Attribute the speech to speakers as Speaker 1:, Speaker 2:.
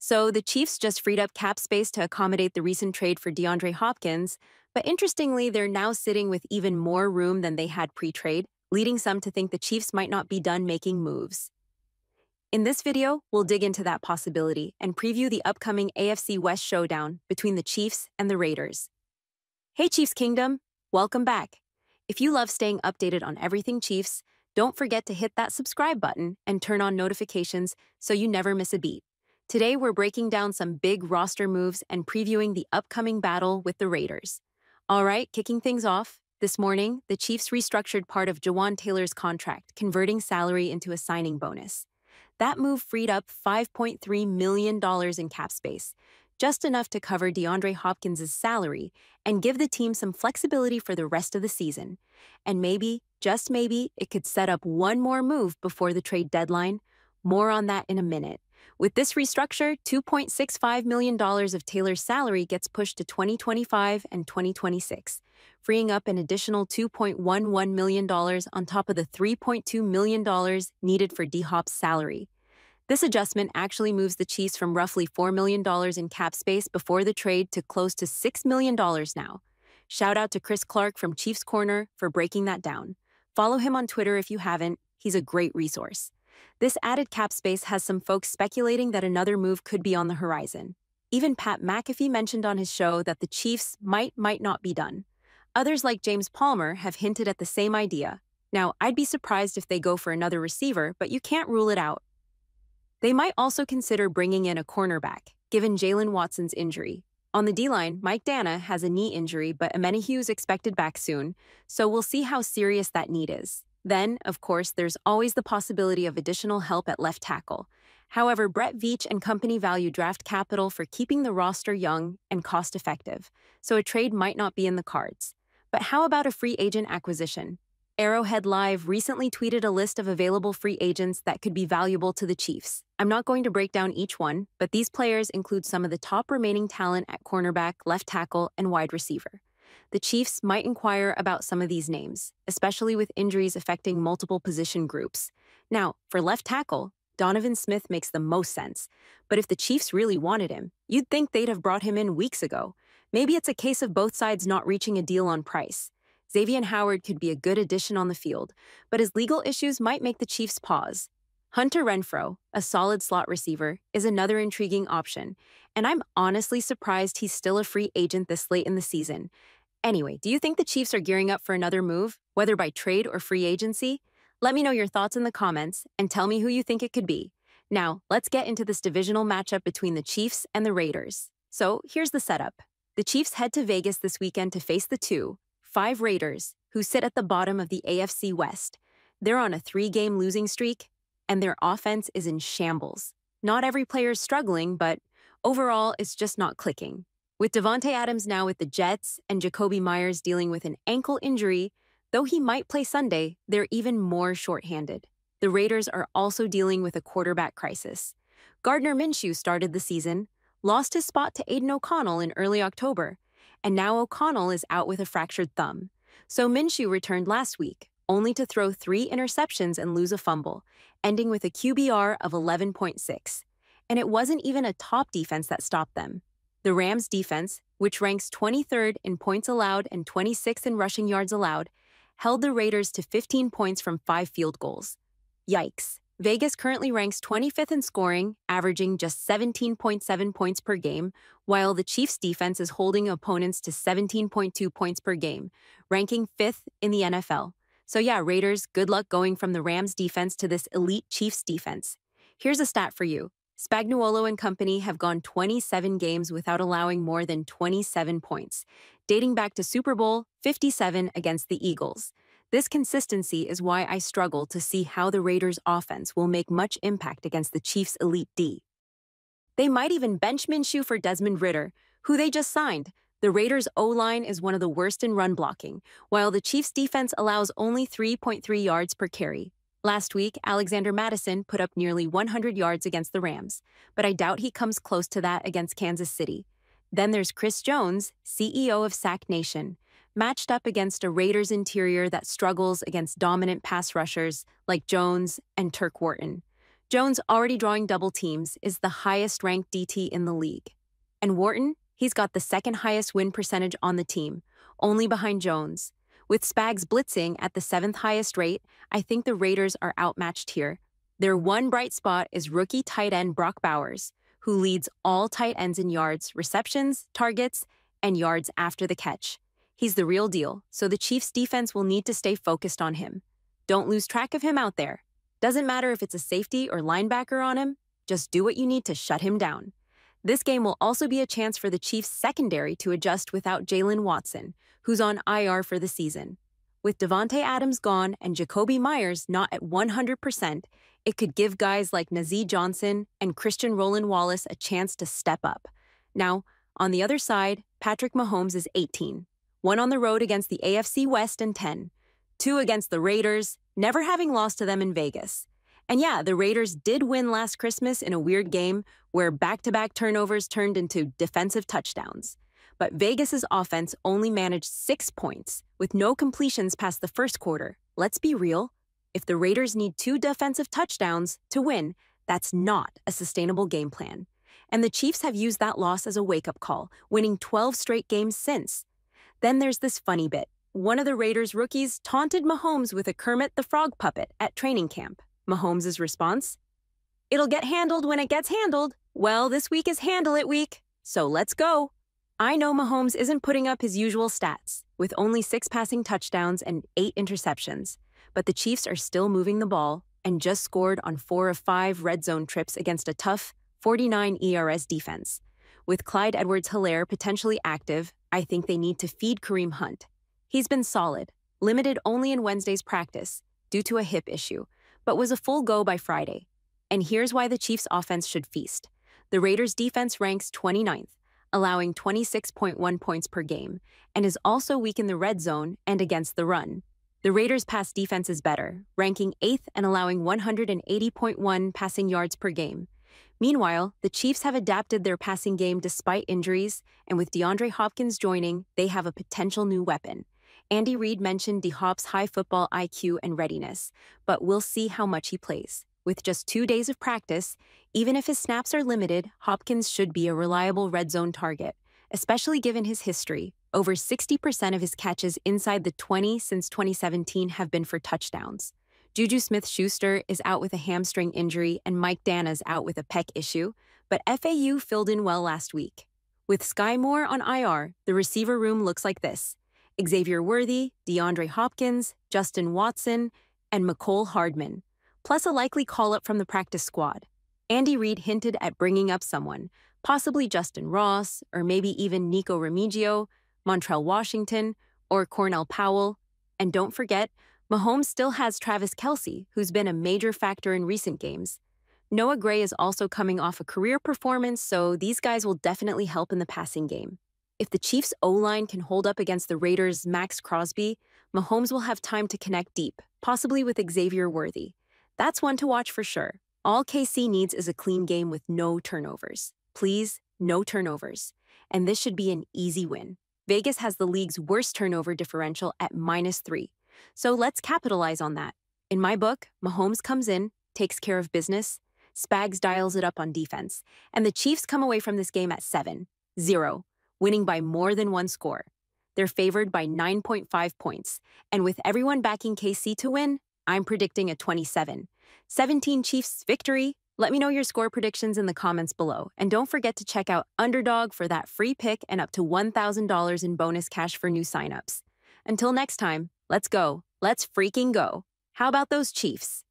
Speaker 1: So the Chiefs just freed up cap space to accommodate the recent trade for DeAndre Hopkins, but interestingly, they're now sitting with even more room than they had pre-trade, leading some to think the Chiefs might not be done making moves. In this video, we'll dig into that possibility and preview the upcoming AFC West showdown between the Chiefs and the Raiders. Hey Chiefs Kingdom, welcome back. If you love staying updated on everything Chiefs, don't forget to hit that subscribe button and turn on notifications so you never miss a beat. Today, we're breaking down some big roster moves and previewing the upcoming battle with the Raiders. All right, kicking things off, this morning, the Chiefs restructured part of Jawan Taylor's contract, converting salary into a signing bonus. That move freed up $5.3 million in cap space, just enough to cover DeAndre Hopkins' salary and give the team some flexibility for the rest of the season. And maybe, just maybe, it could set up one more move before the trade deadline. More on that in a minute. With this restructure, $2.65 million of Taylor's salary gets pushed to 2025 and 2026, freeing up an additional $2.11 million on top of the $3.2 million needed for D-Hop's salary. This adjustment actually moves the Chiefs from roughly $4 million in cap space before the trade to close to $6 million now. Shout out to Chris Clark from Chiefs Corner for breaking that down. Follow him on Twitter if you haven't. He's a great resource. This added cap space has some folks speculating that another move could be on the horizon. Even Pat McAfee mentioned on his show that the Chiefs might not be done. Others like James Palmer have hinted at the same idea. Now, I'd be surprised if they go for another receiver, but you can't rule it out. They might also consider bringing in a cornerback, given Jalen Watson's injury. On the D-line, Mike Dana has a knee injury, but Amenahu's expected back soon, so we'll see how serious that need is. Then, of course, there's always the possibility of additional help at left tackle. However, Brett Veach and company value draft capital for keeping the roster young and cost-effective, so a trade might not be in the cards. But how about a free agent acquisition? Arrowhead Live recently tweeted a list of available free agents that could be valuable to the Chiefs. I'm not going to break down each one, but these players include some of the top remaining talent at cornerback, left tackle, and wide receiver. The Chiefs might inquire about some of these names, especially with injuries affecting multiple position groups. Now, for left tackle, Donovan Smith makes the most sense. But if the Chiefs really wanted him, you'd think they'd have brought him in weeks ago. Maybe it's a case of both sides not reaching a deal on price. Xavier Howard could be a good addition on the field, but his legal issues might make the Chiefs pause. Hunter Renfrow, a solid slot receiver, is another intriguing option, and I'm honestly surprised he's still a free agent this late in the season. Anyway, do you think the Chiefs are gearing up for another move, whether by trade or free agency? Let me know your thoughts in the comments and tell me who you think it could be. Now, let's get into this divisional matchup between the Chiefs and the Raiders. So, here's the setup. The Chiefs head to Vegas this weekend to face the 2-5 Raiders, who sit at the bottom of the AFC West. They're on a 3-game losing streak, and their offense is in shambles. Not every player is struggling, but overall, it's just not clicking. With Devontae Adams now with the Jets and Jacoby Myers dealing with an ankle injury, though he might play Sunday, they're even more shorthanded. The Raiders are also dealing with a quarterback crisis. Gardner Minshew started the season, lost his spot to Aiden O'Connell in early October, and now O'Connell is out with a fractured thumb. So Minshew returned last week, only to throw 3 interceptions and lose a fumble, ending with a QBR of 11.6. And it wasn't even a top defense that stopped them. The Rams' defense, which ranks 23rd in points allowed and 26th in rushing yards allowed, held the Raiders to 15 points from 5 field goals. Yikes. Vegas currently ranks 25th in scoring, averaging just 17.7 points per game, while the Chiefs' defense is holding opponents to 17.2 points per game, ranking 5th in the NFL. So yeah, Raiders, good luck going from the Rams' defense to this elite Chiefs' defense. Here's a stat for you. Spagnuolo and company have gone 27 games without allowing more than 27 points, dating back to Super Bowl 57 against the Eagles. This consistency is why I struggle to see how the Raiders' offense will make much impact against the Chiefs' elite D. They might even bench Minshew for Desmond Ridder, who they just signed. The Raiders' O-line is one of the worst in run blocking, while the Chiefs' defense allows only 3.3 yards per carry. Last week, Alexander Mattison put up nearly 100 yards against the Rams, but I doubt he comes close to that against Kansas City. Then there's Chris Jones, CEO of Sack Nation, matched up against a Raiders interior that struggles against dominant pass rushers like Jones and Turk Wharton. Jones, already drawing double teams, is the highest-ranked DT in the league. And Wharton, he's got the second highest win percentage on the team, only behind Jones. With Spags blitzing at the seventh highest rate, I think the Raiders are outmatched here. Their one bright spot is rookie tight end Brock Bowers, who leads all tight ends in yards, receptions, targets, and yards after the catch. He's the real deal, so the Chiefs' defense will need to stay focused on him. Don't lose track of him out there. Doesn't matter if it's a safety or linebacker on him, just do what you need to shut him down. This game will also be a chance for the Chiefs' secondary to adjust without Jalen Watson, who's on IR for the season. With Devontae Adams gone and Jacoby Myers not at 100%, it could give guys like Nazeeh Johnson and Christian Roland Wallace a chance to step up. Now, on the other side, Patrick Mahomes is 18. 1 on the road against the AFC West and 10. 2 against the Raiders, never having lost to them in Vegas. And yeah, the Raiders did win last Christmas in a weird game where back-to-back turnovers turned into defensive touchdowns. But Vegas's offense only managed 6 points, with no completions past the first quarter. Let's be real. If the Raiders need 2 defensive touchdowns to win, that's not a sustainable game plan. And the Chiefs have used that loss as a wake-up call, winning 12 straight games since. Then there's this funny bit. One of the Raiders' rookies taunted Mahomes with a Kermit the Frog puppet at training camp. Mahomes' response? "It'll get handled when it gets handled. Well, this week is Handle It week, so let's go." I know Mahomes isn't putting up his usual stats, with only 6 passing touchdowns and 8 interceptions, but the Chiefs are still moving the ball and just scored on 4 of 5 red zone trips against a tough 49 ERS defense. With Clyde Edwards-Helaire potentially active, I think they need to feed Kareem Hunt. He's been solid, limited only in Wednesday's practice due to a hip issue, but was a full go by Friday. And here's why the Chiefs' offense should feast. The Raiders' defense ranks 29th, allowing 26.1 points per game, and is also weak in the red zone and against the run. The Raiders' pass defense is better, ranking 8th and allowing 180.1 passing yards per game. Meanwhile, the Chiefs have adapted their passing game despite injuries, and with DeAndre Hopkins joining, they have a potential new weapon. Andy Reid mentioned D-Hop's high football IQ and readiness, but we'll see how much he plays. With just 2 days of practice, even if his snaps are limited, Hopkins should be a reliable red zone target, especially given his history. Over 60% of his catches inside the 20 since 2017 have been for touchdowns. Juju Smith-Schuster is out with a hamstring injury and Mike Dana's out with a pec issue, but FAU filled in well last week. With Sky Moore on IR, the receiver room looks like this: Xavier Worthy, DeAndre Hopkins, Justin Watson, and Mecole Hardman, plus a likely call-up from the practice squad. Andy Reid hinted at bringing up someone, possibly Justin Ross, or maybe even Nico Remigio, Montrell Washington, or Cornell Powell. And don't forget, Mahomes still has Travis Kelce, who's been a major factor in recent games. Noah Gray is also coming off a career performance, so these guys will definitely help in the passing game. If the Chiefs' O-line can hold up against the Raiders' Max Crosby, Mahomes will have time to connect deep, possibly with Xavier Worthy. That's one to watch for sure. All KC needs is a clean game with no turnovers. Please, no turnovers. And this should be an easy win. Vegas has the league's worst turnover differential at -3. So let's capitalize on that. In my book, Mahomes comes in, takes care of business, Spags dials it up on defense, and the Chiefs come away from this game at 7-0, winning by more than 1 score. They're favored by 9.5 points, and with everyone backing KC to win, I'm predicting a 27-17 Chiefs victory. Let me know your score predictions in the comments below, and don't forget to check out Underdog for that free pick and up to $1,000 in bonus cash for new signups. Until next time, let's go. Let's freaking go. How about those Chiefs?